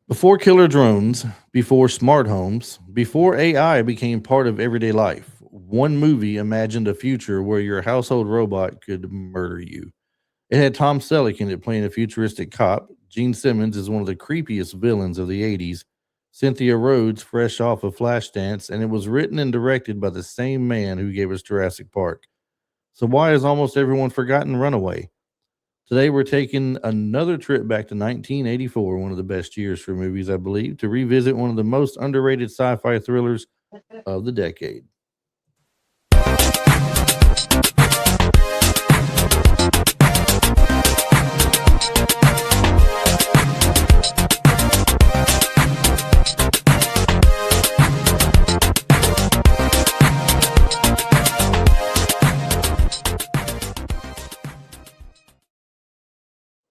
Before killer drones, before smart homes, before AI became part of everyday life, one movie imagined a future where your household robot could murder you. It had Tom Selleck in it playing a futuristic cop. Gene Simmons is one of the creepiest villains of the 80s. Cynthia Rhodes, fresh off of Flashdance, and it was written and directed by the same man who gave us Jurassic Park. So, why has almost everyone forgotten Runaway? Today, we're taking another trip back to 1984, one of the best years for movies, I believe, to revisit one of the most underrated sci fi thrillers of the decade.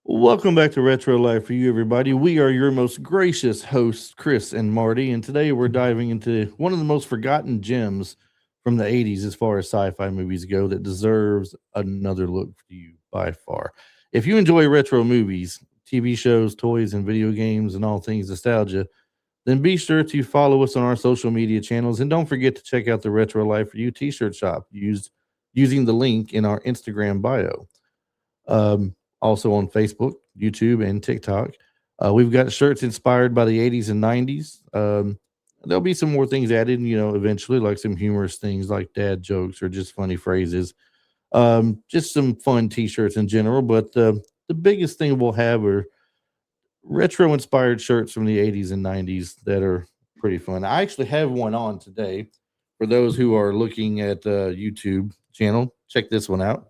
Welcome back to Retro Life for you, everybody. We are your most gracious hosts, Chris and Marty, and today we're diving into one of the most forgotten gems from the 80s as far as sci fi movies go that deserves another look for you by far. If you enjoy retro movies, TV shows, toys, and video games, and all things nostalgia, then be sure to follow us on our social media channels and don't forget to check out the Retro Life for You t shirt shop using the link in our Instagram bio. Also on Facebook, YouTube, and TikTok. We've got shirts inspired by the 80s and 90s. There'll be some more things added, eventually, like some humorous things like dad jokes or just funny phrases. Just some fun t shirts in general. But the biggest thing we'll have are retro inspired shirts from the 80s and 90s that are pretty fun. I actually have one on today for those who are looking at YouTube channel. Check this one out.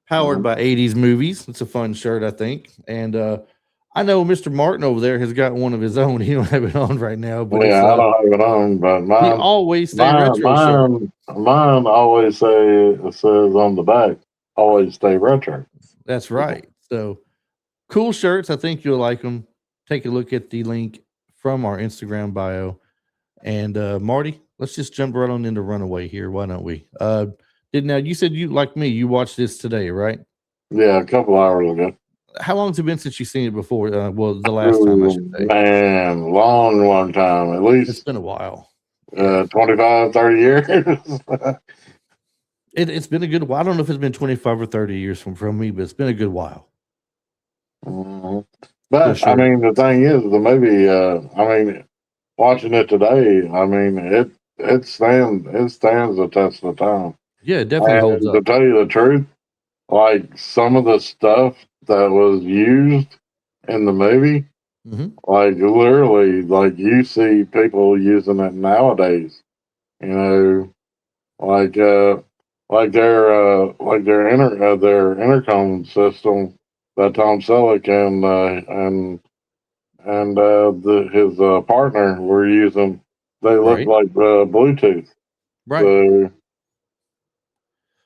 Powered by 80s movies. It's a fun shirt, I think. And I know Mr. Martin over there has got one of his own. He don't have it on right now, but yeah, I don't have it on, but he always stay retro shirt. Mine always it says on the back, always stay retro. That's right. So cool shirts. I think you'll like them. Take a look at the link from our Instagram bio. And Marty, let's just jump right on into Runaway here. Why don't we? Now you said you like me, you watched this today, right? Yeah, a couple hours ago. How long's it been since you've seen it before? Well, the last time I should say. Man, long time. At least it's been a while. 25, 30 years. It's been a good while. I don't know if it's been 25 or 30 years from me, but it's been a good while. Mm-hmm. But sure. I mean, the thing is, the movie. Watching it today, it stands the test of time. Yeah, it definitely holds up. To tell you the truth, like some of the stuff that was used in the movie, like literally, like you see people using it nowadays. Like their intercom system that Tom Selleck and his partner were using. They look like Bluetooth. Right. So,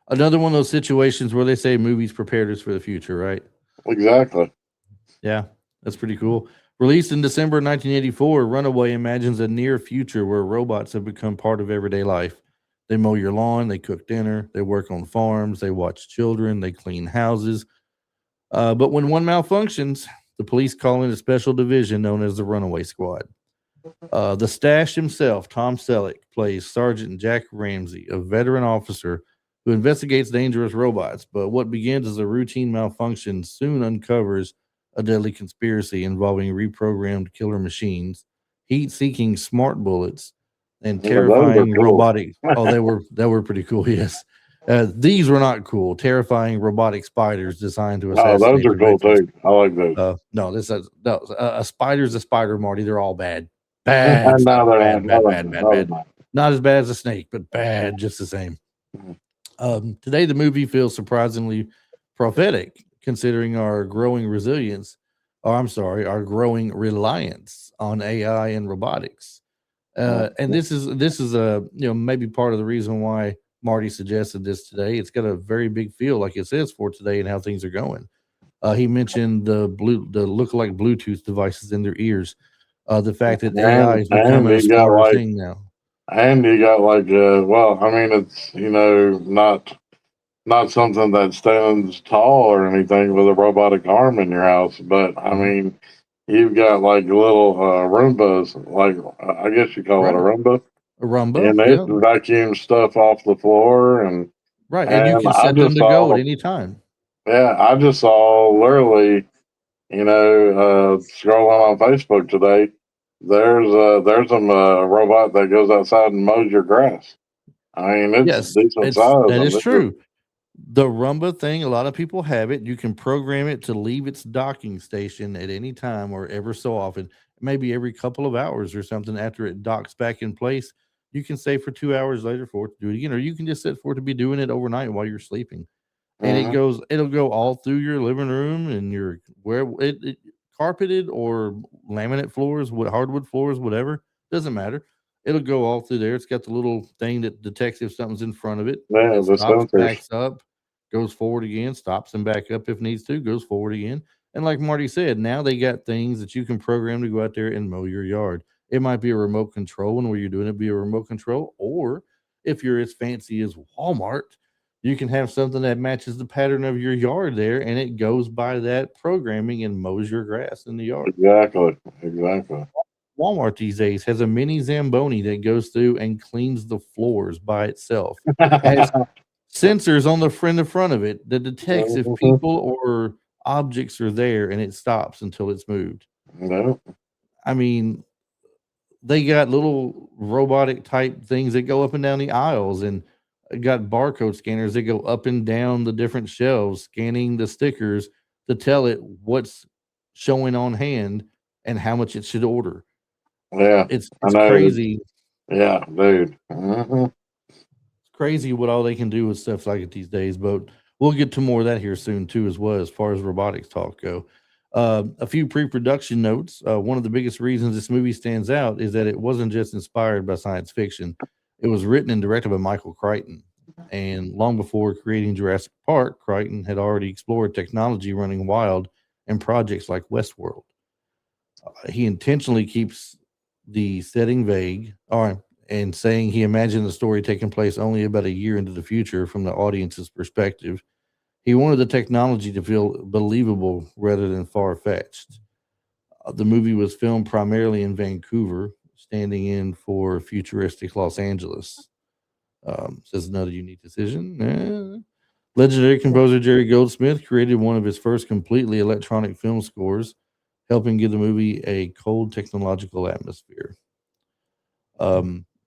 another one of those situations where they say movies prepared us for the future, right? Exactly. Yeah, that's pretty cool. Released in December 1984, Runaway imagines a near future where robots have become part of everyday life. They mow your lawn, they cook dinner, they work on farms, they watch children, they clean houses. But when one malfunctions, the police call in a special division known as the Runaway Squad. The Stash himself, Tom Selleck, plays Sergeant Jack Ramsey, a veteran officer who investigates dangerous robots. But what begins as a routine malfunction soon uncovers a deadly conspiracy involving reprogrammed killer machines, heat-seeking smart bullets, and terrifying robotic. Oh, they were pretty cool. Yes, these were not cool. Terrifying robotic spiders designed to assassinate. Oh, those are cool too. I like those. No, a spider's a spider, Marty. They're all bad. Bad. Bad. Not as bad as a snake, but bad just the same. Today, the movie feels surprisingly prophetic, considering our growing our growing reliance on AI and robotics. And this is maybe part of the reason why Marty suggested this today. It's got a very big feel, like it says, for today and how things are going. He mentioned the lookalike Bluetooth devices in their ears. The fact that AI is becoming a smarter thing now. And you got it's not not something that stands tall or anything with a robotic arm in your house, but I mean, you've got like little Roombas, like I guess you call it a Right. Roomba, A Rumba, and it yeah. vacuums stuff off the floor, Right. And you and can I set them just to go at saw, any time. yeah, I just saw literally, scrolling on Facebook today. There's a robot that goes outside and mows your grass. I mean, it's Yes, decent size, that and is this is, true. The Rumba thing, a lot of people have it. You can program it to leave its docking station at any time or ever so often, maybe every couple of hours or something after it docks back in place. You can say for 2 hours later for it to do it again, or you can just set for it to be doing it overnight while you're sleeping. And mhm, it'll go all through your living room and your where it carpeted or laminate floors, what hardwood floors, whatever, doesn't matter. It'll go all through there. It's got the little thing that detects if something's in front of it. yeah, It the stops, sensors, backs up, goes forward again, stops and back up if needs to, goes forward again. And like Marty said, now they got things that you can program to go out there and mow your yard. It might be a remote control, and where you're doing it be a remote control, or if you're as fancy as Walmart, you can have something that matches the pattern of your yard there, and it goes by that programming and mows your grass in the yard. exactly, exactly. Walmart these days has a mini Zamboni that goes through and cleans the floors by itself. It has sensors on the front of it that detects if Mhm, people or objects are there, and it stops until it's moved. no, I mean, they got little robotic type things that go up and down the aisles, and got barcode scanners that go up and down the different shelves, scanning the stickers to tell it what's showing on hand and how much it should order. yeah, I It's know, crazy. yeah, dude. Mhm. It's crazy what all they can do with stuff like it these days, but we'll get to more of that here soon too, as well as far as robotics talk go. A few pre-production notes. One of the biggest reasons this movie stands out is that it wasn't just inspired by science fiction. It was written and directed by Michael Crichton. And long before creating Jurassic Park, Crichton had already explored technology running wild in projects like Westworld. He intentionally keeps the setting vague, or and saying he imagined the story taking place only about a year into the future from the audience's perspective. He wanted the technology to feel believable rather than far fetched. The movie was filmed primarily in Vancouver, standing in for futuristic Los Angeles. Says another unique decision. Legendary composer Jerry Goldsmith created one of his first completely electronic film scores, helping give the movie a cold technological atmosphere.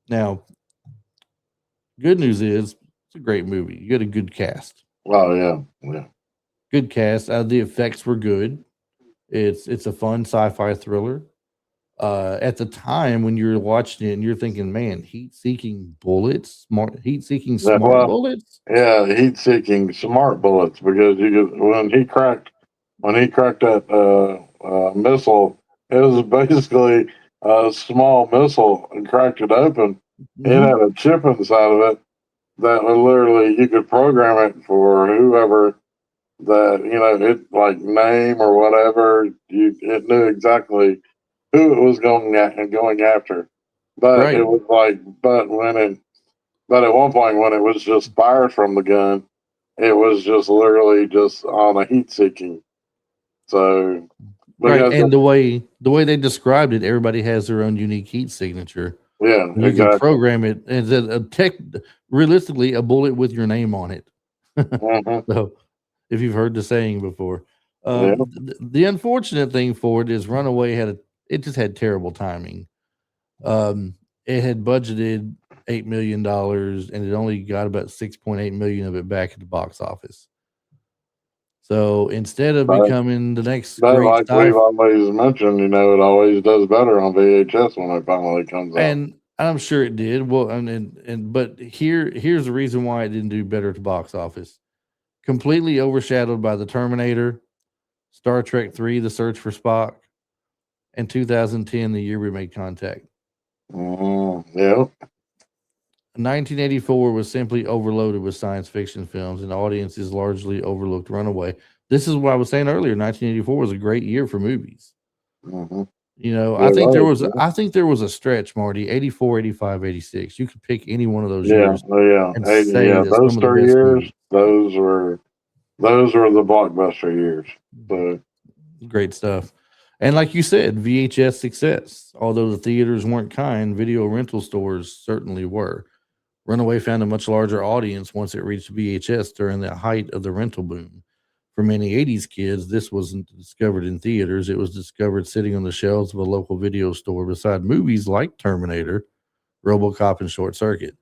Now, good news is it's a great movie. You got a good cast. Oh yeah, yeah, Good cast. The effects were good. It's a fun sci-fi thriller. At the time when you're watching it and you're thinking, man, heat-seeking bullets, heat-seeking that, smart well, bullets. yeah, heat-seeking smart bullets because when he cracked that missile, it was basically a small missile and cracked it open. It Hmm. had a chip inside of it that would literally you could program it for whoever that it like name or whatever. It knew exactly who it was going after. But it Right. was like, but at one point when it was just fired from the gun, it was just literally just on a heat seeking. So Right. because And the way they described it, everybody has their own unique heat signature. yeah, You can exactly. program it as a tech, realistically, a bullet with your name on it. Hmm. So, if you've heard the saying before, Yeah, the unfortunate thing for it is Runaway it just had terrible timing. It had budgeted $8 million and it only got about 6.8 million of it back at the box office. So instead of but becoming the next but great like we've always mentioned, it always does better on VHS when it finally comes out. and I'm sure it did. Well, and but here's the reason why it didn't do better at the box office. Completely overshadowed by the Terminator, Star Trek 3, The Search for Spock, and 2010, the year we made contact. Yeah, 1984 was simply overloaded with science fiction films, and audiences largely overlooked Runaway. This is what I was saying earlier. 1984 was a great year for movies. hmm You know, Yeah, right. I think there was a stretch, Marty, 84, 85, 86. You could pick any one of those Yeah, years yeah, and say yeah. that Those some of the 3 best years, movies. those were the blockbuster years. So Great stuff. And like you said, VHS success. Although the theaters weren't kind, video rental stores certainly were. Runaway found a much larger audience once it reached VHS during the height of the rental boom. For many 80s kids, this wasn't discovered in theaters. It was discovered sitting on the shelves of a local video store beside movies like Terminator, Robocop, and Short Circuit.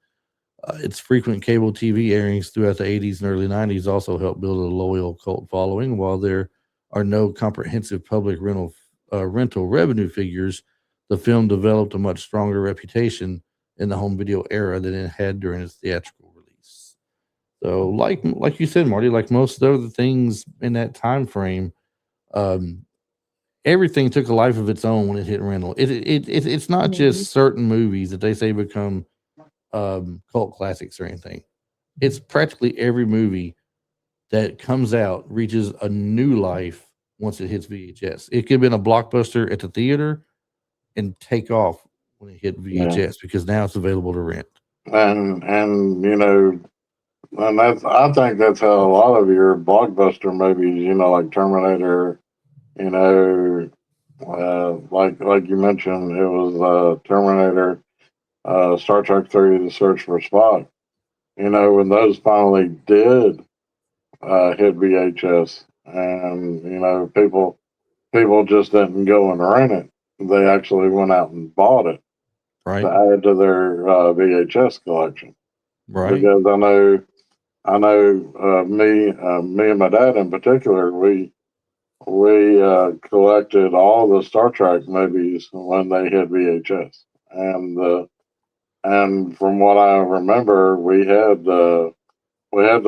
Its frequent cable TV airings throughout the 80s and early 90s also helped build a loyal cult following. While there are no comprehensive public rental revenue figures, the film developed a much stronger reputation in the home video era than it had during its theatrical release. So, like you said, Marty, like most of the things in that time frame, um, everything took a life of its own when it hit rental. It's not just certain movies that they say become cult classics or anything. It's practically every movie that comes out reaches a new life once it hits VHS. It could have been a blockbuster at the theater and take off when it hit yeah, VHS because now it's available to rent. and and I think that's how a lot of your blockbuster movies, like Terminator, you know, like you mentioned, it was Terminator, Star Trek 3: The Search for Spock. When those finally did hit VHS, and people just didn't go and rent it; they actually went out and bought it to Right. add to their VHS collection. Right. Because I know, me and my dad in particular, we collected all the Star Trek movies when they hit VHS, and from what I remember, we had the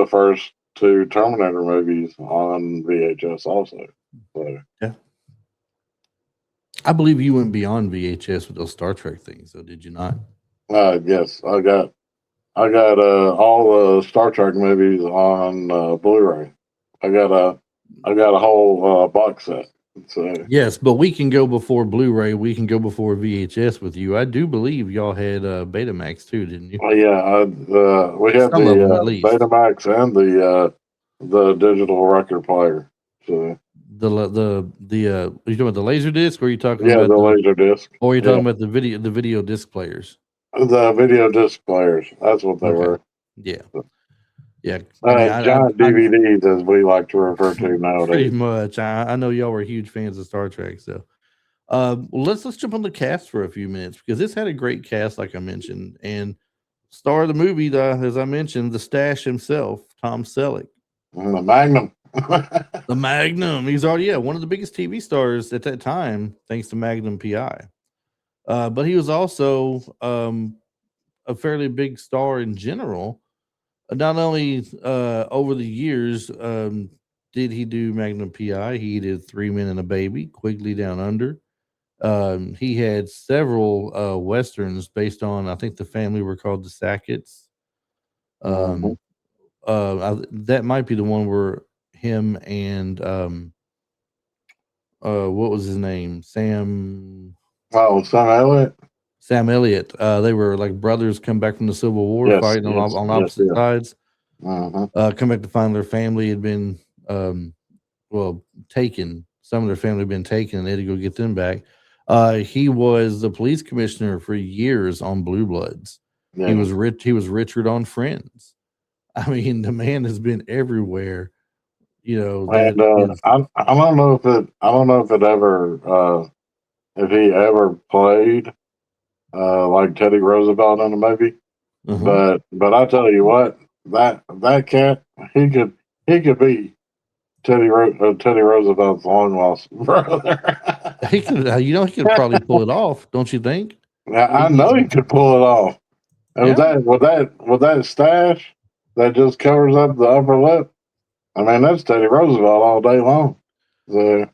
first two Terminator movies on VHS also. So Yeah. I believe you went beyond VHS with those Star Trek things, though, did you not? yes, I got all the Star Trek movies on Blu-ray. I got a I got a whole box set. So Yes, but we can go before Blu-ray. We can go before VHS with you. I do believe y'all had Betamax too, didn't you? yeah, we had Some of the them, at least. Betamax and the digital record player. So Are you talking about the laser disc, or are you talking yeah, about the laser disc. or are you Yeah, talking about the video disc players? the video disc players. That's what they Okay, were. yeah, yeah. I mean, Giant DVDs, as we like to refer to pretty nowadays. much. I know y'all were huge fans of Star Trek, so well, let's jump on the cast for a few minutes because this had a great cast, like I mentioned, and star of the movie, as I mentioned, the Stash himself, Tom Selleck. The Magnum. The Magnum. He's already one of the biggest TV stars at that time, thanks to Magnum PI. But he was also a fairly big star in general. Not only over the years did he do Magnum PI, he did Three Men and a Baby, Quigley Down Under. He had several westerns based on, I think the family were called the Sacketts. Mhm. Um, that might be the one where him and what was his name? Oh, Sam Elliott. Sam Elliott. They were like brothers come back from the Civil War Yes, fighting yes, on yes, opposite yes. sides. Hmm. Come back to find their family had been um, well taken. Some of their family had been taken, and they had to go get them back. He was the police commissioner for years on Blue Bloods. He Yeah, was rich. He was Richard on Friends. I mean, the man has been everywhere. You know that and is. I don't know if it ever if he ever played like Teddy Roosevelt in a movie, Uh-huh. but I tell you what, that cat he could he could be Teddy Roosevelt's long lost brother. He could, he could probably pull it off, don't you think? Now, I mean, I know he could pull it off. And yeah. with that stash that just covers up the upper lip, I mean that's Teddy Roosevelt all day long. So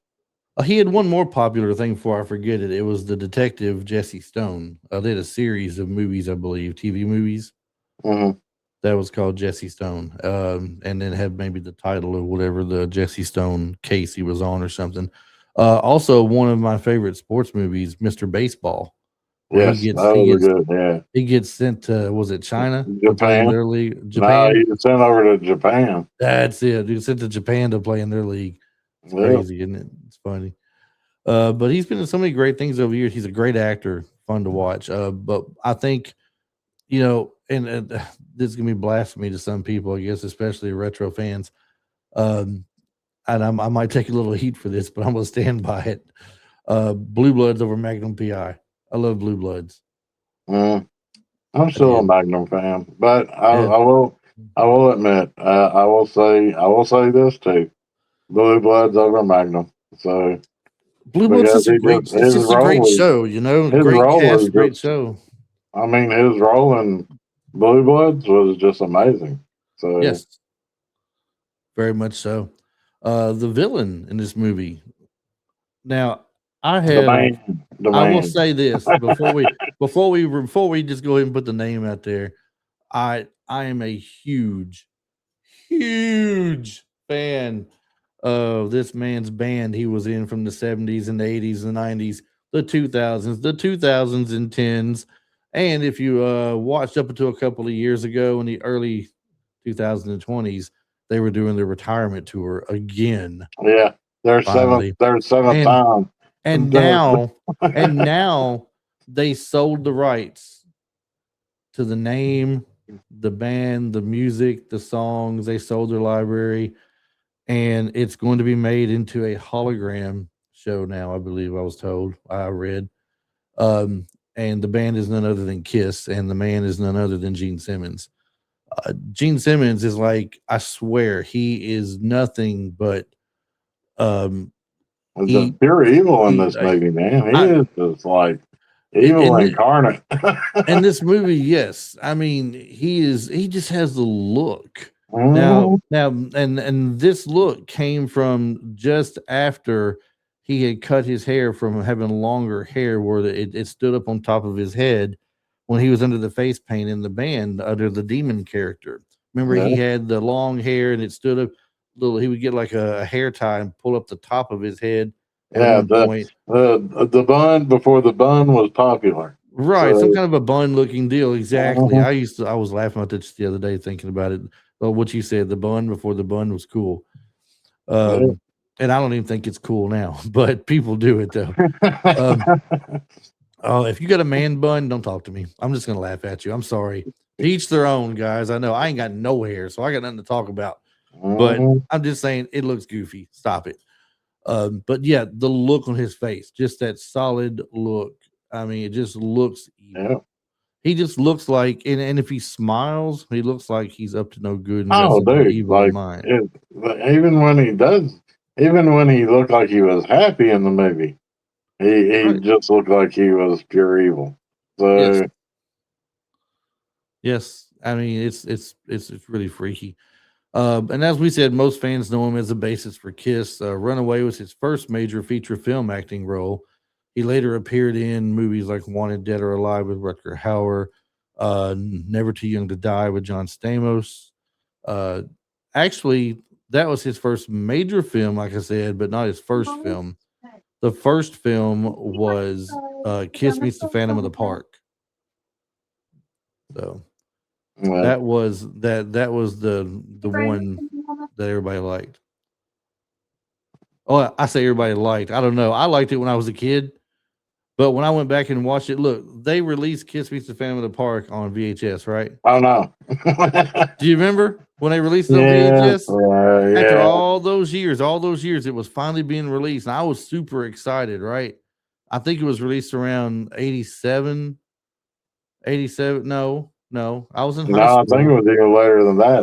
He had one more popular thing before I forget it. It was the detective Jesse Stone. They had a series of movies, I believe, TV movies mhm. that was called Jesse Stone, and then had maybe the title of whatever the Jesse Stone case he was on or something. Also, one of my favorite sports movies, Mr. Baseball, where Yes, that was a good. Yeah, he gets sent to, was it China to play in Japan. their league? No, Japan. he was sent over to Japan. That's it. He sent to Japan to play in their league. It's Yep. crazy, isn't it? It's funny. But he's been in so many great things over the years. He's a great actor, fun to watch. But I think, and this is gonna be blasphemy to some people, I guess, especially retro fans. Um, and I might take a little heat for this, but I'm gonna stand by it. Blue Bloods over Magnum PI. I love Blue Bloods. I'm still a Magnum fan, but I will admit, I will say this too: Blue Bloods over Magnum. So Blue Bloods is it's just a great show, great cast, great show. I mean, his role in Blue Bloods was just amazing. So yes, very much so. The villain in this movie. Now, I will say this before we just go ahead and put the name out there. I am a huge fan of this man's band he was in from the 70s and the 80s and 90s, the 2000s, the 2010s. And if you watched up until a couple of years ago in the early 2020s, they were doing their retirement tour again. Yeah, there's seventh time. And now they sold the rights to the name, the band, the music, the songs. They sold their library, and it's going to be made into a hologram show now. I believe I was told. I read, and the band is none other than Kiss, and the man is none other than Gene Simmons. Gene Simmons is like, I swear, he is nothing but the pure evil in this movie, man. He is just like evil incarnate. In this movie, yes. I mean, he just has the look. Now, and this look came from just after he had cut his hair from having longer hair where it stood up on top of his head when he was under the face paint in the band under the demon character. Remember, he had the long hair and it stood up. He would get like a hair tie and pull up the top of his head. Yeah, the bun before the bun was popular. Right, so, some kind of a bun looking deal. Exactly. I was laughing about this the other day thinking about it. What you said, the bun before the bun was cool. And I don't even think it's cool now, but people do it though. If you got a man bun, don't talk to me. I'm just gonna laugh at you. I'm sorry. Each their own, guys. I know I ain't got no hair, so I got nothing to talk about. But I'm just saying it looks goofy. Stop it. But yeah, the look on his face, just that solid look. I mean, it just looks evil. Yeah. He just looks like, and if he smiles, he looks like he's up to no good. And dude, evil mind. Even when he looked like he was happy in the movie, he just looked like he was pure evil. So yes. I mean, it's really freaky. And as we said, most fans know him as the bassist for Kiss. Runaway was his first major feature film acting role. He later appeared in movies like Wanted Dead or Alive with Rutger Hauer, Never Too Young to Die with John Stamos. Actually, that was his first major film, like I said, but not his first film. The first film was Kiss Meets the Phantom of the Park. So that was the one that everybody liked. Oh, I say everybody liked. I don't know. I liked it when I was a kid. But when I went back and watched it, look, they released Kiss Meets the Phantom of the Park on VHS, right? Oh, no. Do you remember when they released it on VHS? After all those years, it was finally being released. And I was super excited, right? I think it was released around 87. No. I was in high school. I think it was even later than that.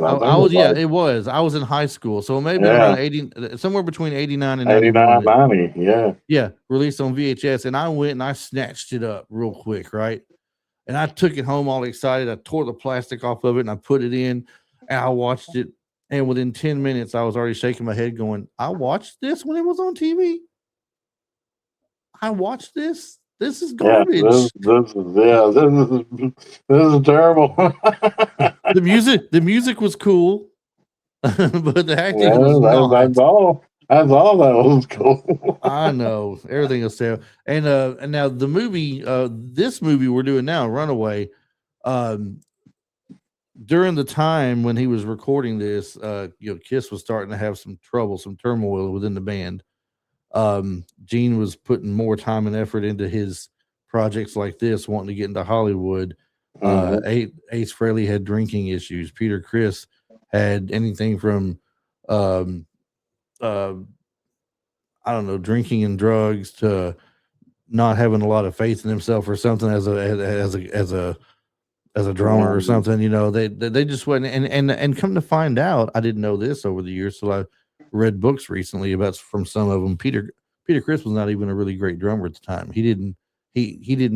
It was. I was in high school. So it may have been around 80, somewhere between 89 and 89, 90. Yeah. Yeah. Released on VHS. And I went and I snatched it up real quick, right? And I took it home all excited. I tore the plastic off of it and I put it in and I watched it. And within 10 minutes, I was already shaking my head going, I watched this when it was on TV. I watched this. This is garbage. This is terrible. The music was cool, but the acting was not. That's all. That's all that was cool. I know everything is there. And now the movie, this movie we're doing now, Runaway, um, during the time when he was recording this, Kiss was starting to have some trouble, some turmoil within the band. Gene was putting more time and effort into his projects like this, wanting to get into Hollywood. Ace Frehley had drinking issues. Peter Criss had anything from, um, uh, I don't know, drinking and drugs to not having a lot of faith in himself or something as a drummer or something. They just went and come to find out, I didn't know this over the years, so I read books recently about from some of them. Peter Criss was not even a really great drummer at the time. He didn't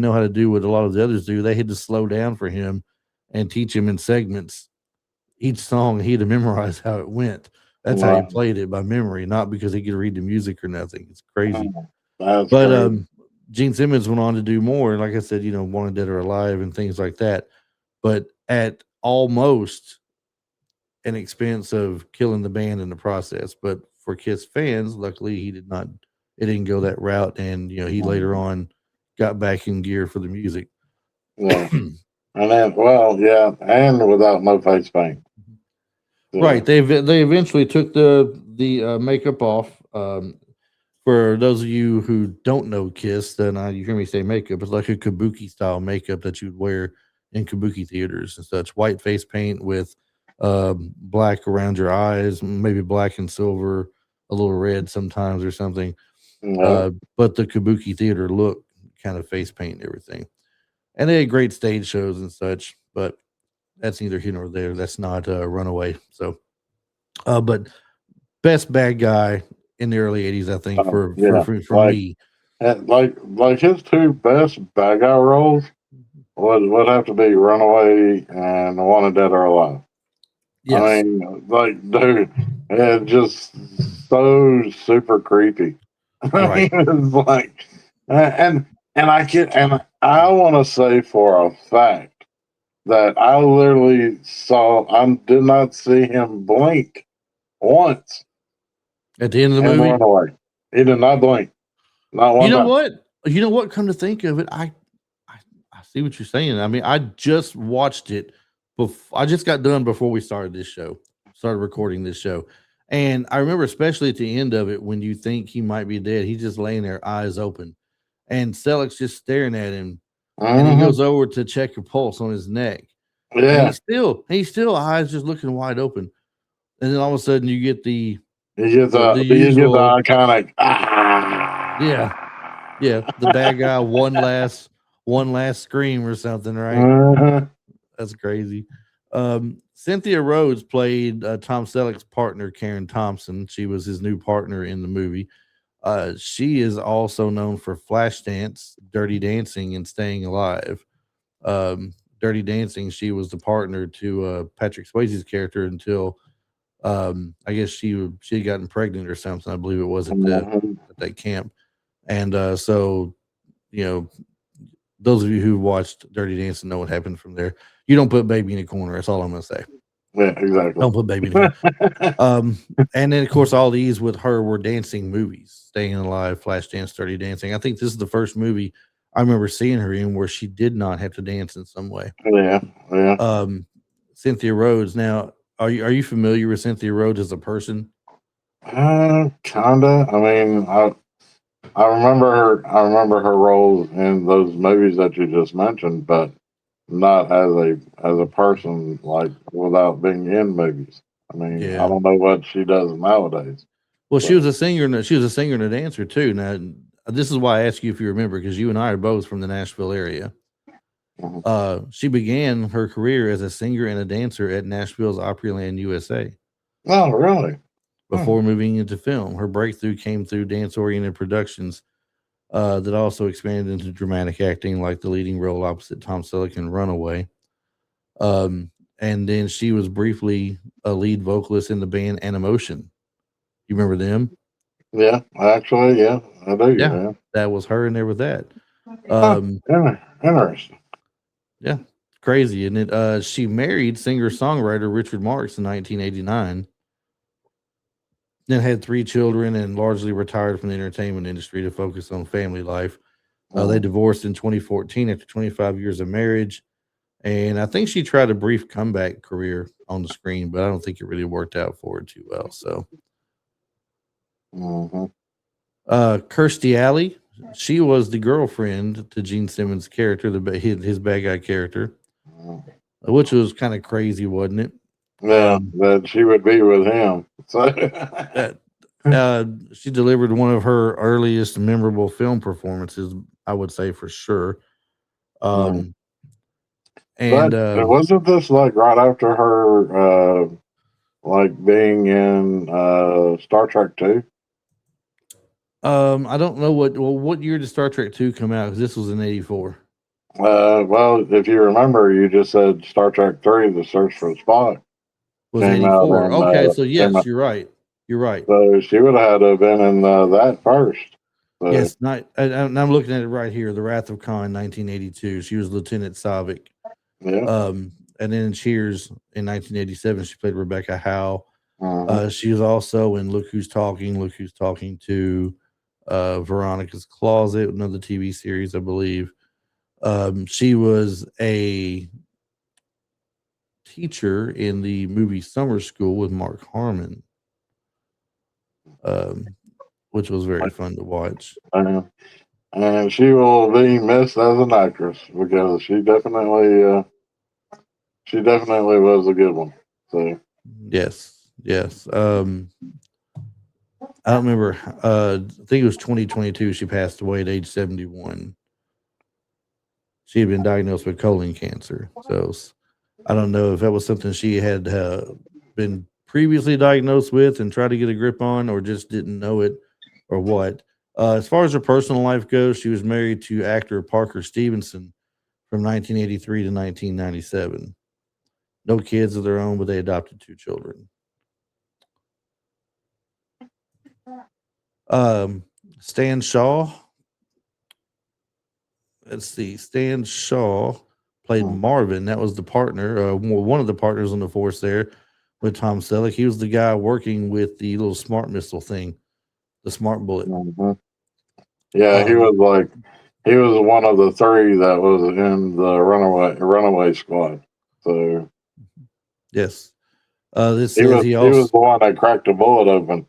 know how to do what a lot of the others do. They had to slow down for him and teach him in segments each song. He had to memorize how it went. That's how he played it, by memory, not because he could read the music or nothing. It's crazy. That's But crazy. Gene Simmons went on to do more, like I said, Wanted Dead or Alive and things like that, but at almost an expense of killing the band in the process. But for Kiss fans, luckily he did not. It didn't go that route, and he later on got back in gear for the music. Yeah. And then, and without no face paint. Yeah. Right. They eventually took the makeup off. For those of you who don't know Kiss, then you hear me say makeup. It's like a kabuki style makeup that you'd wear in kabuki theaters and such. White face paint with black around your eyes, maybe black and silver, a little red sometimes or something. But the kabuki theater look, kind of face paint and everything. And they had great stage shows and such, but that's neither here nor there. That's not Runaway. So, but best bad guy in the early '80s, I think, for me. Like his two best bad guy roles would have to be Runaway and Wanted Dead or Alive. Yes. I mean, like, dude, it's just so super creepy. Right. I mean, it's like, and I want to say for a fact that I literally did not see him blink once. At the end of the movie? Runaway. He did not blink. Not one time. You know what? Come to think of it, I see what you're saying. I mean, I just watched it. I just got done before we started recording this show. And I remember especially at the end of it, when you think he might be dead, he's just laying there, eyes open. And Selleck's just staring at him. And he goes over to check a pulse on his neck. Yeah. And he's still eyes just looking wide open. And then all of a sudden you get the usual iconic. Yeah, the bad guy, one last scream or something, right? That's crazy. Cynthia Rhodes played Tom Selleck's partner, Karen Thompson. She was his new partner in the movie. She is also known for Flashdance, Dirty Dancing, and Staying Alive. Dirty Dancing, she was the partner to Patrick Swayze's character until I guess she had gotten pregnant or something. I believe it was at that camp. And so, those of you who watched Dirty Dancing know what happened from there. You don't put baby in a corner. That's all I'm going to say. Yeah, exactly. Don't put baby in a corner. And then, of course, all these with her were dancing movies. Staying Alive, Flashdance, Dirty Dancing. I think this is the first movie I remember seeing her in where she did not have to dance in some way. Yeah. Cynthia Rhodes. Now, are you familiar with Cynthia Rhodes as a person? Kinda. I mean, I remember her roles in those movies that you just mentioned, but not as a person, like without being in movies. I mean, I don't know what she does nowadays. Well, she was a singer and a dancer too. Now, this is why I ask you if you remember, because you and I are both from the Nashville area. She began her career as a singer and a dancer at Nashville's Opryland, USA. Oh, really? Before moving into film, her breakthrough came through dance-oriented productions that also expanded into dramatic acting, like the leading role opposite Tom Selleck in Runaway. And then she was briefly a lead vocalist in the band Animotion. You remember them? Yeah, actually, yeah, I do. Yeah, that was her in there with that. Interesting. Yeah, crazy, isn't it? She married singer-songwriter Richard Marx in 1989. Then had 3 children and largely retired from the entertainment industry to focus on family life. They divorced in 2014 after 25 years of marriage. And I think she tried a brief comeback career on the screen, but I don't think it really worked out for her too well. So, Kirstie Alley, she was the girlfriend to Gene Simmons' character, his bad guy character, which was kind of crazy, wasn't it? Yeah, that she would be with him. So. She delivered one of her earliest memorable film performances, I would say for sure. And wasn't this like right after her like being in Star Trek 2? I don't know what year did Star Trek 2 come out, because this was in 84. Well, if you remember, you just said Star Trek 3, The Search for Spock, was 84. Okay, so yes, you're right. You're right. So she would have had to have been in that first. So. Yes, I'm looking at it right here. The Wrath of Khan, 1982. She was Lieutenant Saavik. Yeah. And then in Cheers in 1987, she played Rebecca Howe. She was also in Look Who's Talking. Look Who's Talking to Veronica's Closet, another TV series, I believe. She was a teacher in the movie Summer School with Mark Harmon, which was very fun to watch. And she will be missed as an actress because she definitely was a good one. So yes. I don't remember. I think it was 2022. She passed away at age 71. She had been diagnosed with colon cancer. So I don't know if that was something she had been previously diagnosed with and tried to get a grip on, or just didn't know it, or what. As far as her personal life goes, she was married to actor Parker Stevenson from 1983 to 1997. No kids of their own, but they adopted 2 children. Stan Shaw. Let's see. Stan Shaw played Marvin. That was the partner, one of the partners on the force there with Tom Selleck. He was the guy working with the little smart missile thing, the smart bullet. Yeah, he was one of the 3 that was in the runaway squad. So yes, this he says was the one that cracked the bullet open,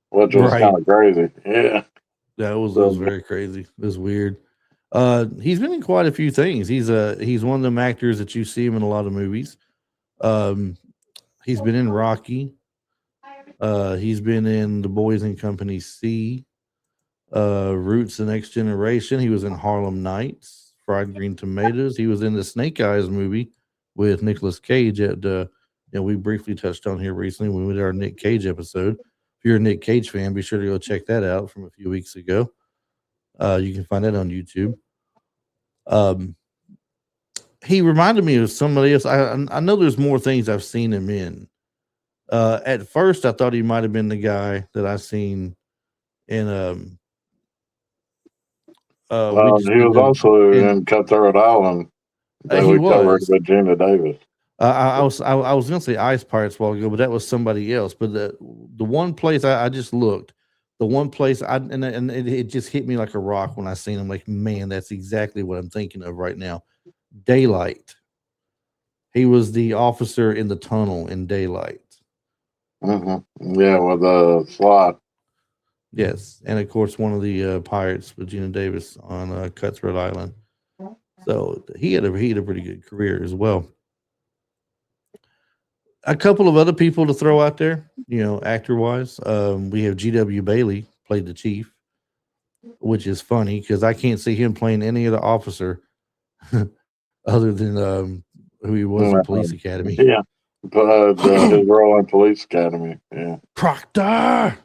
which was kind of crazy. Yeah, that was very crazy. It was weird. He's been in quite a few things. He's one of them actors that you see him in a lot of movies. He's been in Rocky. He's been in The Boys and Company C. Roots: The Next Generation. He was in Harlem Nights, Fried Green Tomatoes. He was in the Snake Eyes movie with Nicolas Cage. We briefly touched on here recently when we did our Nick Cage episode. If you're a Nick Cage fan, be sure to go check that out from a few weeks ago. You can find that on YouTube. He reminded me of somebody else. I know there's more things I've seen him in. At first, I thought he might have been the guy that I seen in. he was also in Cutthroat Island. He was with Gina Davis. I was going to say Ice Pirates a while ago, but that was somebody else. But the one place I just looked, the one place and it just hit me like a rock when I seen him. Like, man, that's exactly what I'm thinking of right now. Daylight. He was the officer in the tunnel in Daylight. Yeah, with the slot. Yes, and of course one of the pirates with Gina Davis on Cutthroat Island. So he had a pretty good career as well. A couple of other people to throw out there, actor wise. We have G.W. Bailey played the chief, which is funny because I can't see him playing any other officer other than who he was in Police Academy. Yeah, but his role in Police Academy. Yeah, Proctor.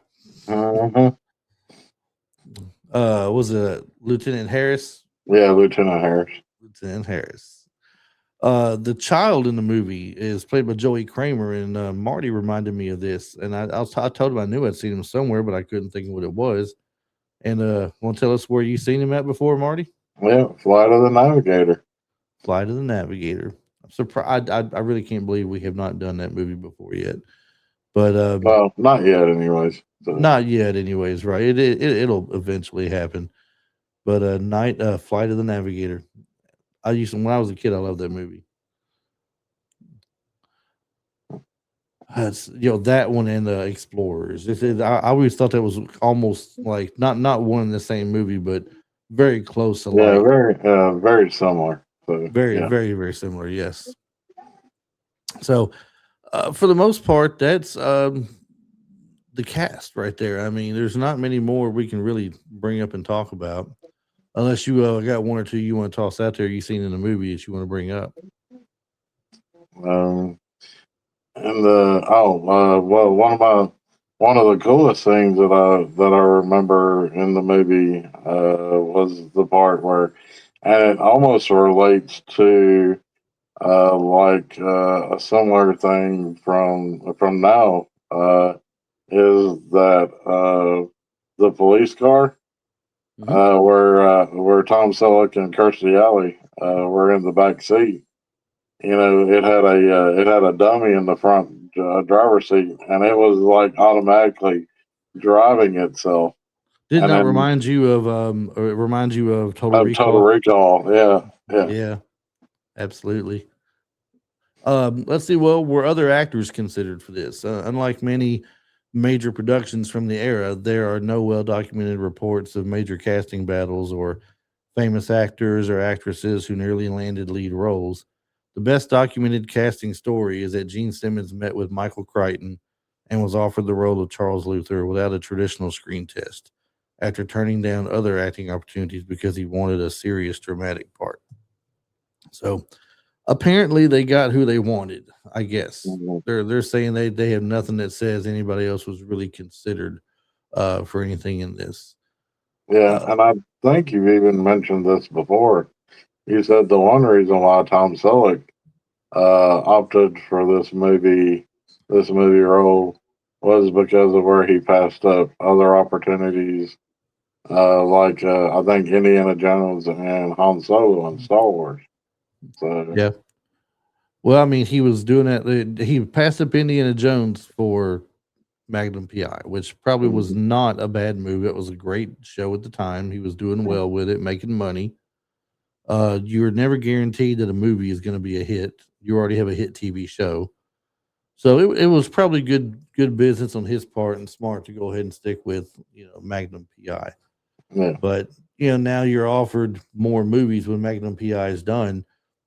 Was it Lieutenant Harris? Yeah, Lieutenant Harris. Lieutenant Harris. The child in the movie is played by Joey Kramer, and Marty reminded me of this. And I told him I knew I'd seen him somewhere, but I couldn't think of what it was. And want to tell us where you seen him at before, Marty? Yeah, Flight of the Navigator. Flight of the Navigator. I'm surprised. I really can't believe we have not done that movie before yet. But well, not yet, anyways. So. Not yet, anyways. Right? It'll eventually happen. But Flight of the Navigator. When I was a kid, I loved that movie. That one and the Explorers. I always thought that was almost like not one in the same movie, but very close to Yeah, very similar. So, very, very, very similar. Yes. So, for the most part, that's the cast right there. I mean, there's not many more we can really bring up and talk about, unless you got one or two you want to toss out there you've seen in the movie that you want to bring up. And well, one of the coolest things that I remember in the movie was the part where, and it almost relates to a similar thing from now, is that the police car, where Tom Selleck and Kirstie Alley were in the back seat. You know, it had a dummy in the front driver's seat, and it was like automatically driving itself. Did And not then remind you of or it reminds you of Total Total Recall? Recall, yeah. Yeah, absolutely. Let's see. Well, were other actors considered for this? Unlike many major productions from the era, there are no well documented reports of major casting battles or famous actors or actresses who nearly landed lead roles. The best documented casting story is that Gene Simmons met with Michael Crichton and was offered the role of Charles Luther without a traditional screen test, after turning down other acting opportunities because he wanted a serious dramatic part. So apparently they got who they wanted, I guess. Mm-hmm. They're saying they have nothing that says anybody else was really considered for anything in this. Yeah, and I think you've even mentioned this before. You said the one reason why Tom Selleck opted for this movie role, was because of where he passed up other opportunities, I think Indiana Jones and Han Solo and Star Wars. So Yeah. Well, I mean, he was doing that. He passed up Indiana Jones for Magnum PI, which probably was not a bad move. It was a great show at the time. He was doing well with it, making money. You're never guaranteed that a movie is going to be a hit. You already have a hit TV show, so it was probably good business on his part and smart to go ahead and stick with Magnum PI. yeah, But now you're offered more movies when Magnum PI is done.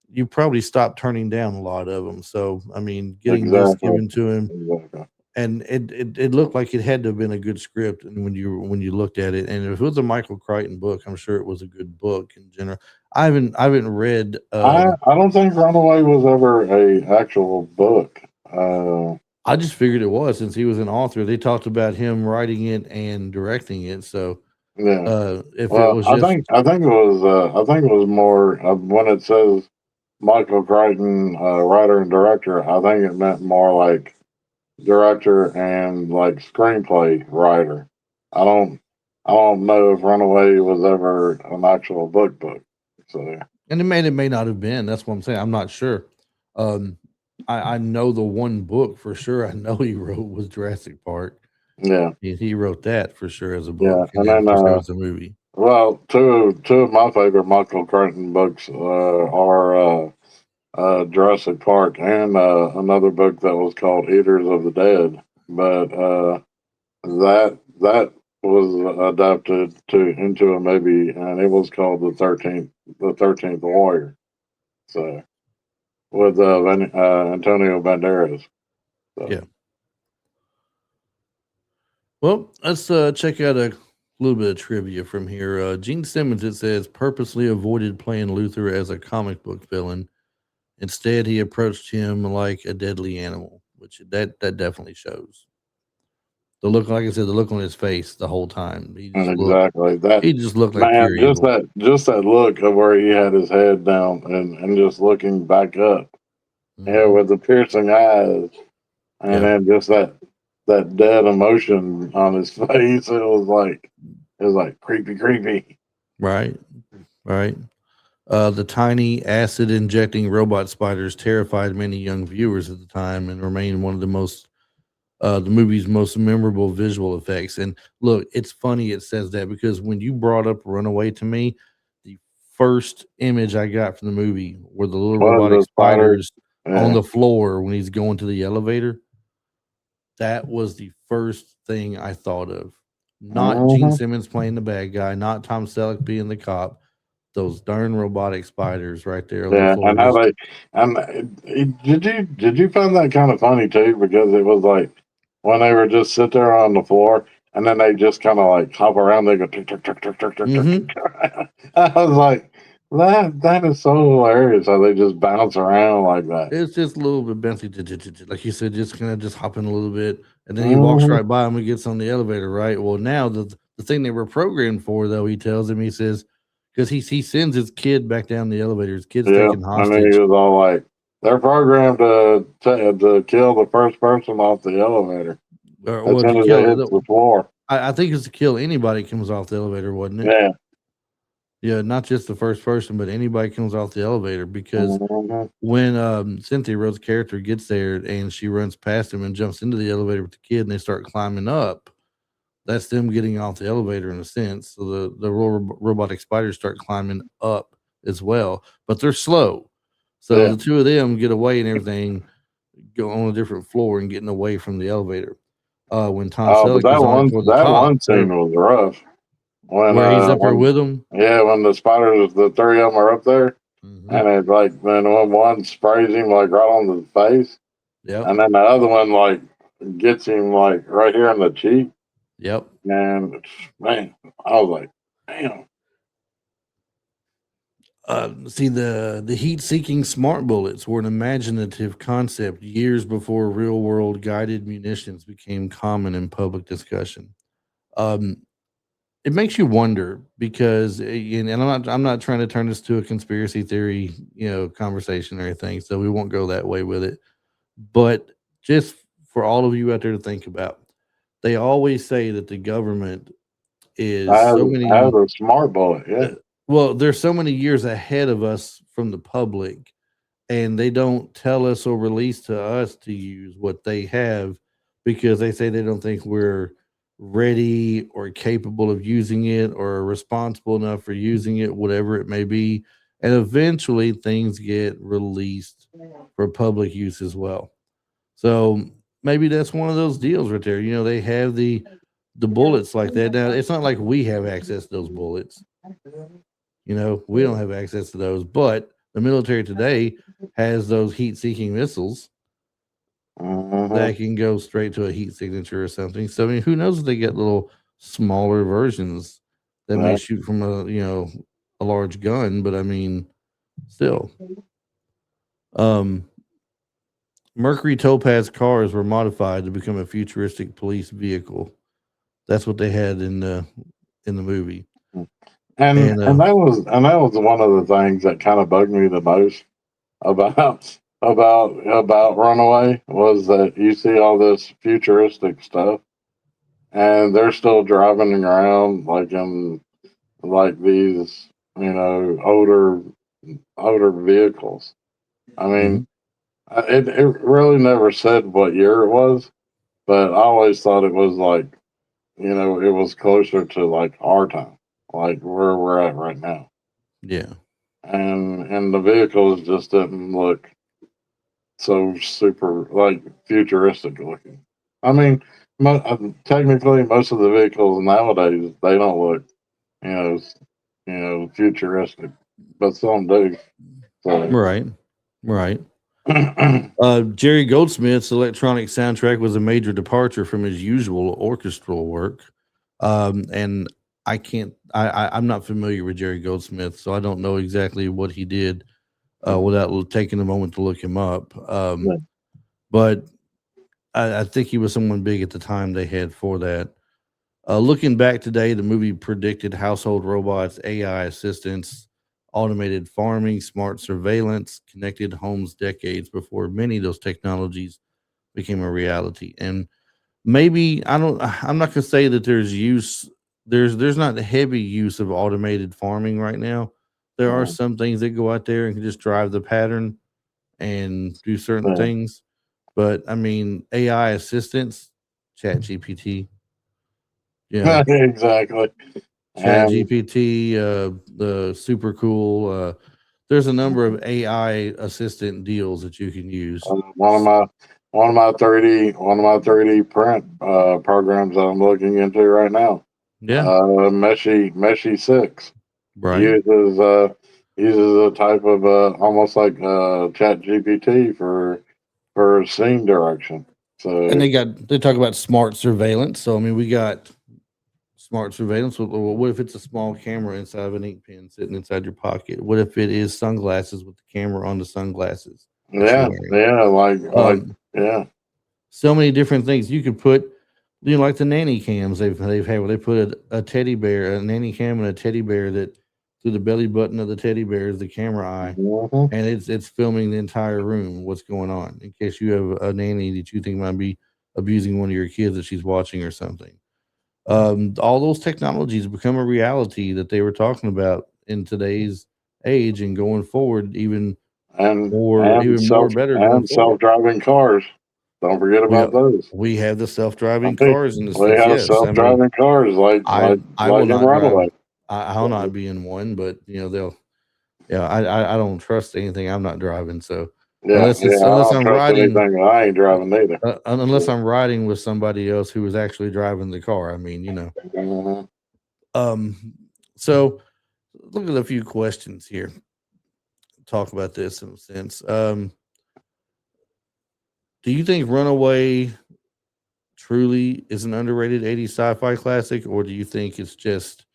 You probably stop turning down a lot of them. So I mean, getting this exactly. given to him, and it looked like it had to have been a good script. And when you looked at it, and if it was a Michael Crichton book, I'm sure it was a good book in general. I haven't read. I don't think Runaway was ever a actual book. I just figured it was, since he was an author. They talked about him writing it and directing it. So Yeah. if it Well, was just, I think it was more when it says Michael Crichton, writer and director. I think it meant more like director and like screenplay writer. I don't I don't know if Runaway was ever an actual book. So and it may not have been. That's what I'm saying. I'm not sure. Um, I know the one book for sure. I know he wrote was Jurassic Park. yeah, He wrote that for sure as a yeah, book, and and then then for sure as a movie. well, two of my favorite Michael Crichton books are Jurassic Park and another book that was called Eaters of the Dead. But that was adapted into a movie, and it was called the 13th Warrior. So with Antonio Banderas. So. Yeah. Well, let's check out a little bit of trivia from here. Gene Simmons, it says, purposely avoided playing Luther as a comic book villain. Instead, he approached him like a deadly animal, which that definitely shows. The look, like I said, the look on his face the whole time. Exactly that, He just looked like man. pure evil. Just that look of where he had his head down and just looking back up, yeah, with the piercing eyes, and then just that dead emotion on his face. It was like creepy. Right. The tiny acid injecting robot spiders terrified many young viewers at the time and remain one of the most the movie's most memorable visual effects. And look, it's funny it says that because when you brought up Runaway to me, the first image I got from the movie were the little What robotic the spiders? spiders on Yeah. the floor when he's going to the elevator. That was the first thing I thought of. Not Gene Hmm. Simmons playing the bad guy, not Tom Selleck being the cop. Those darn robotic spiders right there on the Yeah, floor. and how Just they and did you find that kind of funny too? Because it was like when they were just sit there on the floor and then they just kind of like hop around. They go tick tick tick tick tick tick tick. mm-hmm. Tick. I was like, that is so hilarious how they just bounce around like that. It's just a little bit bouncy, like you said, just kind of just hopping a little bit, and then he walks Hmm. right by him and gets on the elevator. Right. Well, now the thing they were programmed for, though, he tells him, he says, because he sends his kid back down the elevator. His kid's Yeah, taken and then he hostage. was all like, they're programmed to kill the first person off the elevator as Well, to soon as it hits kill. the floor. I think it's to kill anybody comes off the elevator, wasn't it? Yeah. Yeah, not just the first person, but anybody comes off the elevator because Hmm. when Cynthia Rhodes' character gets there and she runs past him and jumps into the elevator with the kid and they start climbing up, that's them getting off the elevator in a sense. So the robotic spiders start climbing up as well, but they're slow. So Yeah. the two of them get away and everything, go on a different floor and getting away from the elevator. When Tom But Selleck that is on it one toward the that top, one scene was rough. When where he's up there with them. when the spiders, the three of them are up there, Mm-hmm. and it like when one sprays him like right on the face, Yep. and then the other one like gets him like right here in the cheek, Yep. and man, I was like, damn. See, the heat-seeking smart bullets were an imaginative concept years before real-world guided munitions became common in public discussion. Um, it makes you wonder because, and I'm not trying to turn this to a conspiracy theory, conversation or anything. So we won't go that way with it. But just for all of you out there to think about, they always say that the government I is have, so I have many a smart bullet, uh, yeah. well, they're so many years ahead of us from the public, and they don't tell us or release to us to use what they have because they say they don't think we're ready or capable of using it or responsible enough for using it, whatever it may be. And eventually things get released for public use as well. So maybe that's one of those deals right there. They have the bullets like that. Now it's not like we have access to those bullets. We don't have access to those, but the military today has those heat seeking missiles Hmm. that can go straight to a heat signature or something. So I mean, who knows if they get little smaller versions that may Yeah. shoot from a large gun, but I mean, still. Um, Mercury Topaz cars were modified to become a futuristic police vehicle. That's what they had in the movie. And And that was one of the things that kind of bugged me the most about about Runaway was that you see all this futuristic stuff, and they're still driving around like in like these older vehicles. I mean, mhm, it really never said what year it was, but I always thought it was like it was closer to like our time, like where we're at right now, yeah, and the vehicles just didn't look so super like futuristic looking. I mean, technically, most of the vehicles nowadays they don't look, you know, futuristic, but some do. So, right, right. yeah, Jerry Goldsmith's electronic soundtrack was a major departure from his usual orchestral work. And I can't, I'm not familiar with Jerry Goldsmith, so I don't know exactly what he did without taking a moment to look him up. But I think he was someone big at the time they had for that. Looking back today, the movie predicted household robots, AI assistants, automated farming, smart surveillance, connected homes decades before many of those technologies became a reality. And maybe I'm not gonna say that there's not heavy use of automated farming right now. There are some things that go out there and can just drive the pattern and do certain yeah, things. But I mean, AI assistants, Chat GPT. Yeah, exactly. Chat And GPT, the super cool. There's a number of AI assistant deals that you can use. one of my 3D print programs that I'm looking into right now. Yeah, Meshy 6 right. uses a type of almost like Chat GPT for scene direction. And So they talk about smart surveillance. So I mean, we got smart surveillance. What if it's a small camera inside of an ink pen sitting inside your pocket? What if it is sunglasses with the camera on the sunglasses that you're wearing? yeah. So many different things you could put. Like the nanny cams they've had where they put a teddy bear, a nanny cam, and a teddy bear that through the belly button of the teddy bear is the camera eye, Mm-hmm. and it's filming the entire room, what's going on, in case you have a nanny that you think might be abusing one of your kids that she's watching or something. All those technologies become a reality that they were talking about in today's age and going forward, even more better going forward. Self driving cars. Don't forget We about those. we have the self driving Right? cars in the We sense, have yes. I self mean, driving cars I will like in not drive. Runaway. I'll not be in one, but they'll. Yeah, I don't trust anything I'm not driving. So I unless don't I'm trust riding, anything that I ain't driving either. unless I'm riding with somebody else who is actually driving the car. I mean, Mhm. Um, so look at a few questions here. Talk about this in a sense. Do you think Runaway truly is an underrated 80s sci-fi classic, or do you think it's just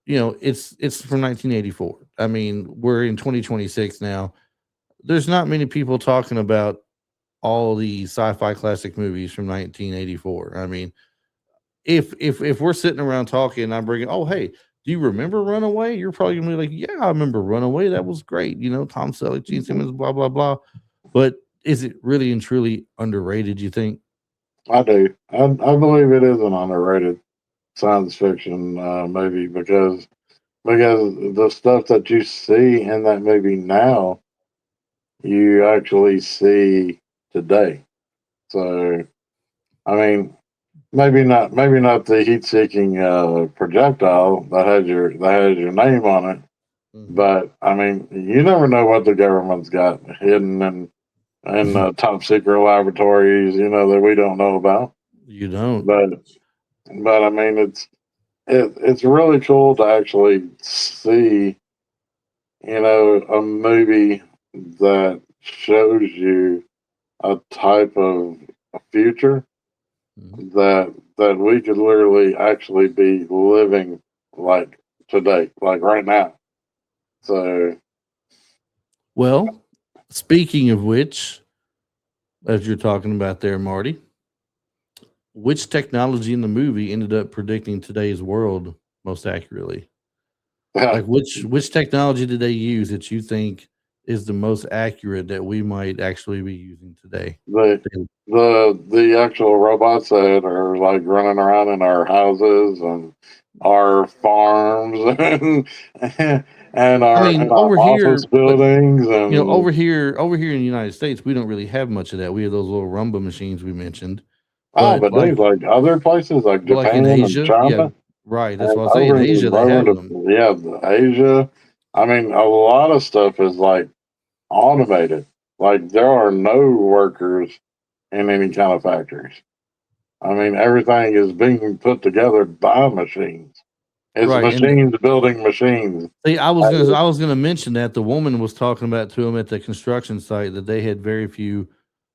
it's from 1984? I mean, we're in 2026 now. There's not many people talking about all the sci-fi classic movies from 1984. I mean, if we're sitting around talking and I'm bringing, oh hey, do you remember Runaway? You're probably gonna be like, yeah, I remember Runaway. That was great. Tom Selleck, Gene Simmons, blah blah blah. But is it really and truly underrated? You think? I do. I believe it is an underrated science fiction movie because the stuff that you see in that movie now, you actually see today. So I mean, maybe not the heat seeking projectile that has your name on it, Mhm. but I mean, you never know what the government's got hidden in top secret laboratories, that we don't know about. You don't. But but I mean, it's really cool to actually see, a movie that shows you a type of a future Mhm. that we could literally actually be living like today, like right now. So Well, speaking of which, as you're talking about there, Marty, which technology in the movie ended up predicting today's world most accurately? Like which technology did they use that you think is the most accurate that we might actually be using today? the the actual robots that are like running around in our houses and our farms I and mean, our over office here, but buildings and over here in the United States, we don't really have much of that. We have those little Rumba machines we mentioned, oh, but but dude, like other places like like in Japan and Asia, yeah, China right. That's and what I say. In Asia, they have them. Asia, I mean, a lot of stuff is like automated. Like there are no workers in any kind of factories. I mean, everything is being put together by machines. It's Right, and machines building machines. see, I was gonna mention that the woman was talking about to him at the construction site that they had very few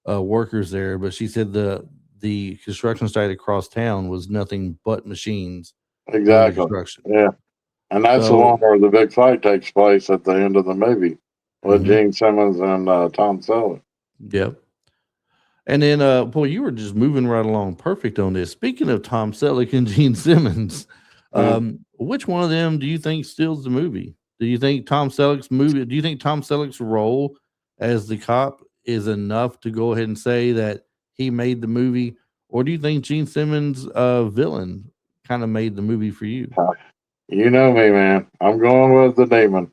workers there, but she said the construction site across town was nothing but machines doing the Exactly. construction. Yeah. And that's the one So, where the big fight takes place at the end of the movie with mhm, Gene Simmons and Tom Selleck. yep. And then, boy, you were just moving right along perfect on this. Speaking of Tom Selleck and Gene Simmons, Mm. which one of them do you think steals the movie? Do you think Tom Selleck's movie? Do you think Tom Selleck's role as the cop is enough to go ahead and say that he made the movie, or do you think Gene Simmons' villain kind of made the movie for you? You know me, man. I'm going with the demon.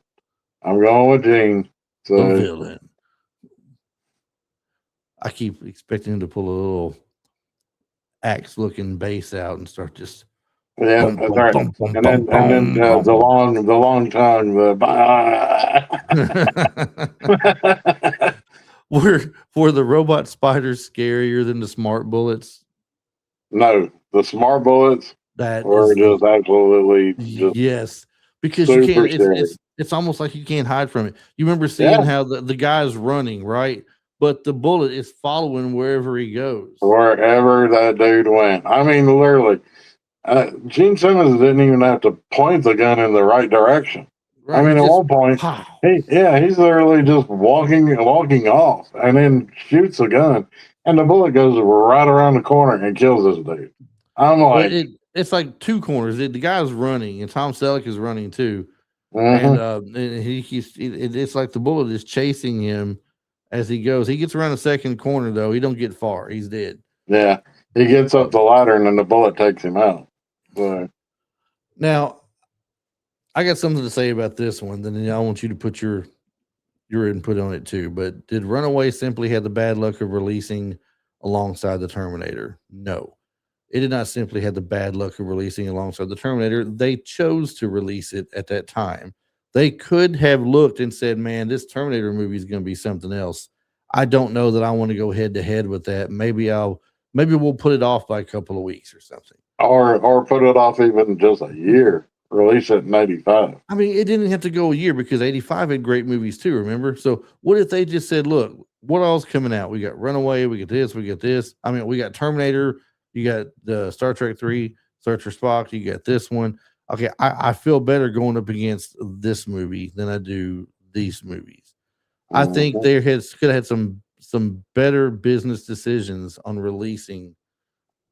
I'm going with Gene. The So, villain. I keep expecting him to pull a little axe looking bass out and start just Yeah, boom, that's boom, right. boom, boom, And boom, then boom, boom. the long tongue, the were the robot spiders scarier than the smart bullets? no, the smart bullets That were is the just absolutely just yes, because you super can't. It's scary. it's it's almost like you can't hide from it. You remember seeing Yeah, how the guy's running, right? But the bullet is following wherever he goes. wherever that dude went. I mean, literally, Gene Simmons didn't even have to point the gun in the right direction. I Right? He mean, at just one point, pow. he's literally just walking off, and then shoots the gun, and the bullet goes right around the corner and kills this dude. I'm Well, like, it's like two corners. The guy's running, and Tom Selleck is running too, and mm-hmm, it's like the bullet is chasing him as he goes. He gets around the second corner though. He don't get far. He's dead. yeah. He gets Uh, up the ladder, and then the bullet takes him out. So, now I got something to say about this one. Then I want you to put your input on it too. But did Runaway simply have the bad luck of releasing alongside the Terminator? No. It did not simply have the bad luck of releasing alongside the Terminator. They chose to release it at that time. They could have looked and said, man, this Terminator movie is going to be something else. I don't know that I want to go head to head with that. Maybe we'll put it off by a couple of weeks or something. or put it off even just a year. Release it in '85. I mean, it didn't have to go a year because 85 had great movies too, remember? So what if they just said, look, what all's coming out? We got Runaway, we got this, we got this. I mean, we got Terminator, you got the Star Trek 3, Search for Spock, you got this one. Okay, I feel better going up against this movie than I do these movies. I think Mm-hmm. they could have had some better business decisions on releasing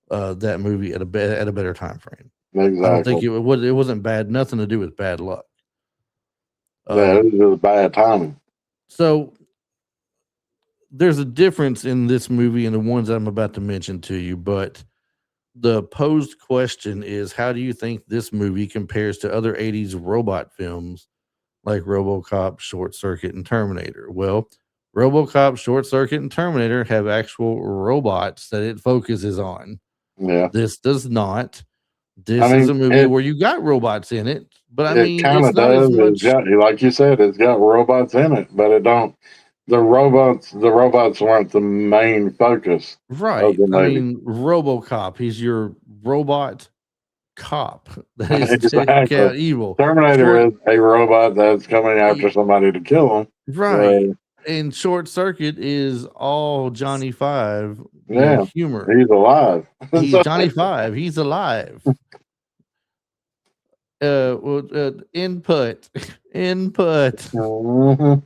that movie at a better time frame. I don't think Exactly. it wasn't bad, nothing to do with bad luck. Yeah, Um, it was just bad timing. so there's a difference in this movie and the ones I'm about to mention to you, but the posed question is how do you think this movie compares to other 80s robot films like RoboCop, Short Circuit, and Terminator? Well, RoboCop, Short Circuit, and Terminator have actual robots that it focuses on. Yeah. This does not. I This is a mean, movie where you got robots in it, but I it mean, kind it's of not does. as It's much got, like you said, it's got robots in it, but it don't. The robots weren't the main focus of right. the I movie. mean, RoboCop, he's your robot cop that is take Exactly. out evil. Terminator Short is a robot that's coming after e- somebody to kill him. right. So, And Short Circuit is all Johnny Five, yeah, humor. he's alive. He's So, Johnny Five. He's alive. Input, input. mhm.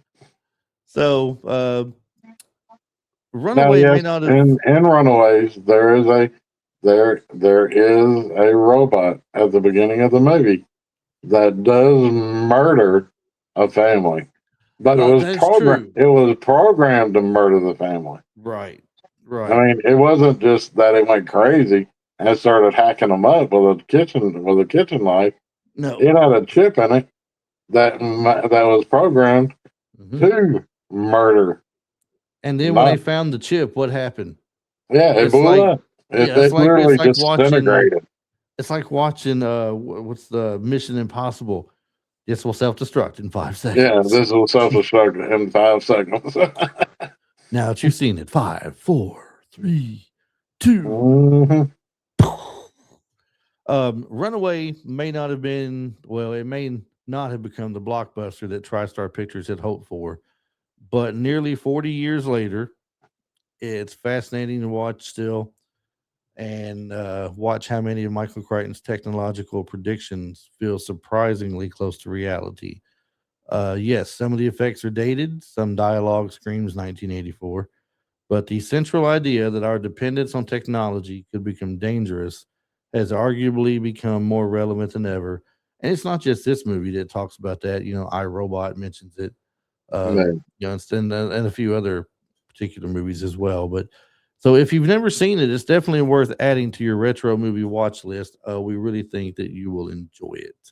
So, Now, Runaway may yes, not have. in Runaways, there is a robot at the beginning of the movie that does murder a family, but That is true. it was programmed to murder the family. Right. I Right. mean, it wasn't just that it went crazy and started hacking them up with a kitchen knife. No. It had a chip in it that was programmed Mhm. to murder. And then when they Not found the chip, what happened? Yeah, it It's blew like, up. yeah, It it's literally like watching. disintegrated. It's like watching. What's the Mission Impossible? This will self destruct in 5 Yeah, seconds. this will self-destruct in 5 seconds. Now that you've seen it, 5, 4, 3, 2. Mhm. Runaway may not have been. Well, it may not have become the blockbuster that TriStar Pictures had hoped for, but nearly 40 years later, it's fascinating to watch still and watch how many of Michael Crichton's technological predictions feel surprisingly close to reality. Yes, some of the effects are dated, some dialogue screams 1984, but the central idea that our dependence on technology could become dangerous has arguably become more relevant than ever. And it's not just this movie that talks about that. iRobot mentions it, Yeah. and a few other particular movies as well. But so if you've never seen it, it's definitely worth adding to your retro movie watch list. We really think that you will enjoy it.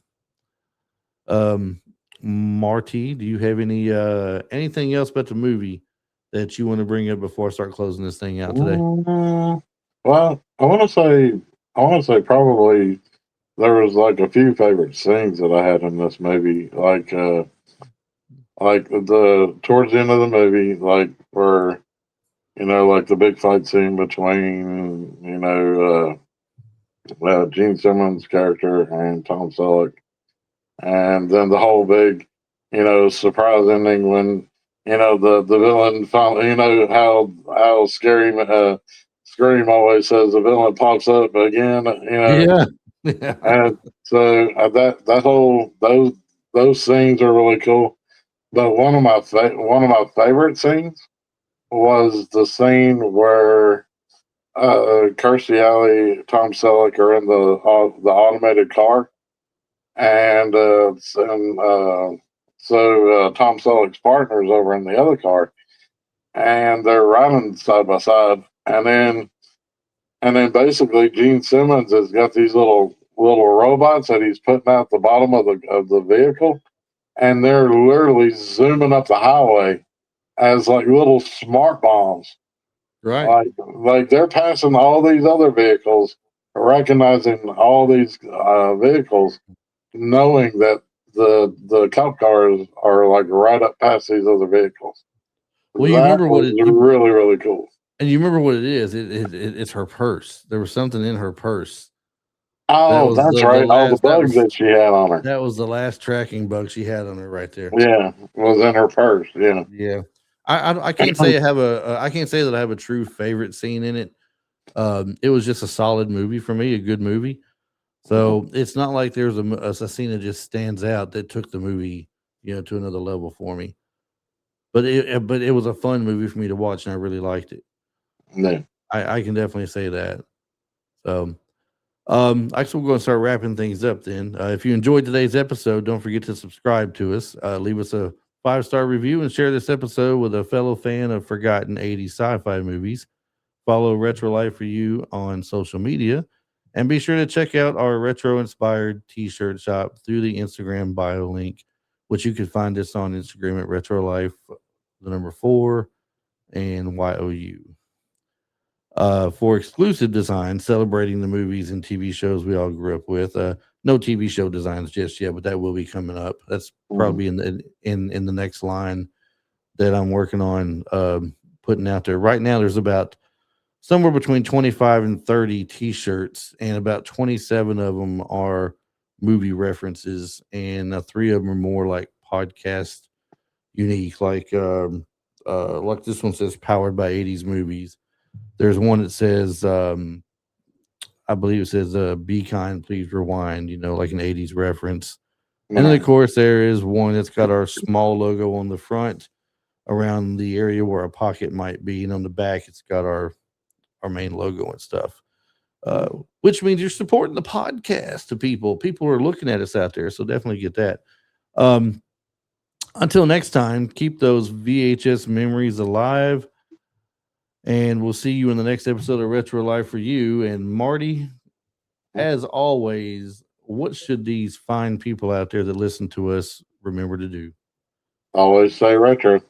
Um, Marty, do you have anything else about the movie that you want to bring up before I start closing this thing out today? Mhm. Well, I want to say probably there was like a few favorite scenes that I had in this movie, like the towards the end of the movie, like where like the big fight scene between Gene Simmons' character and Tom Selleck, and then the whole big surprise ending when the villain finally, how scary Scream always says the villain pops up again, Yeah. and so that whole those scenes are really cool. But one of my favorite scenes was the scene where Kirstie Alley, Tom Selleck are in the automated car, and so Tom Selleck's partner's over in the other car, and they're riding side by side, and then basically Gene Simmons has got these little robots that he's putting out the bottom of the vehicle, and they're literally zooming up the highway as like little smart bombs. Right. Like they're passing all these other vehicles, recognizing all these vehicles, knowing that the cop cars are like right up past these other vehicles. Well, you That remember what was really, really cool. and you remember what it is. It's her purse. There was something in her purse. That Oh, was that's the right. All the last bugs that she had on her. that was the last tracking bug she had on her right there. Yeah, was in her purse. Yeah. Yeah. I can't say I can't say that I have a true favorite scene in it. It was just a solid movie for me, a good movie. So it's not like there's a scene that just stands out that took the movie, to another level for me. But it was a fun movie for me to watch, and I really liked it. Yeah. I can definitely say that. So, I guess we're going to start wrapping things up then. If you enjoyed today's episode, don't forget to subscribe to us. Leave us a 5-star review and share this episode with a fellow fan of forgotten 80s sci-fi movies. Follow Retro Life for You on social media. And be sure to check out our retro inspired t shirt shop through the Instagram bio link, which you can find us on Instagram at Retro Life, the number 4, and YOU. For exclusive designs celebrating the movies and TV shows we all grew up with. No TV show designs just yet, but that will be coming up. That's probably in the next line that I'm working on putting out there. Right now, there's about somewhere between 25 and 30 T-shirts, and about 27 of them are movie references, and 3 of them are more like podcast unique, like this one says "Powered by 80s Movies." There's one that says, I believe it says, "Be kind, please rewind," like an 80s reference. And then, of course, there is one that's got our small logo on the front around the area where a pocket might be. And on the back, it's got our main logo and stuff, which means you're supporting the podcast to people. People are looking at us out there. So definitely get that. Until next time, keep those VHS memories alive. And we'll see you in the next episode of Retro Life for You. And Marty, as always, what should these fine people out there that listen to us remember to do? Always say retro.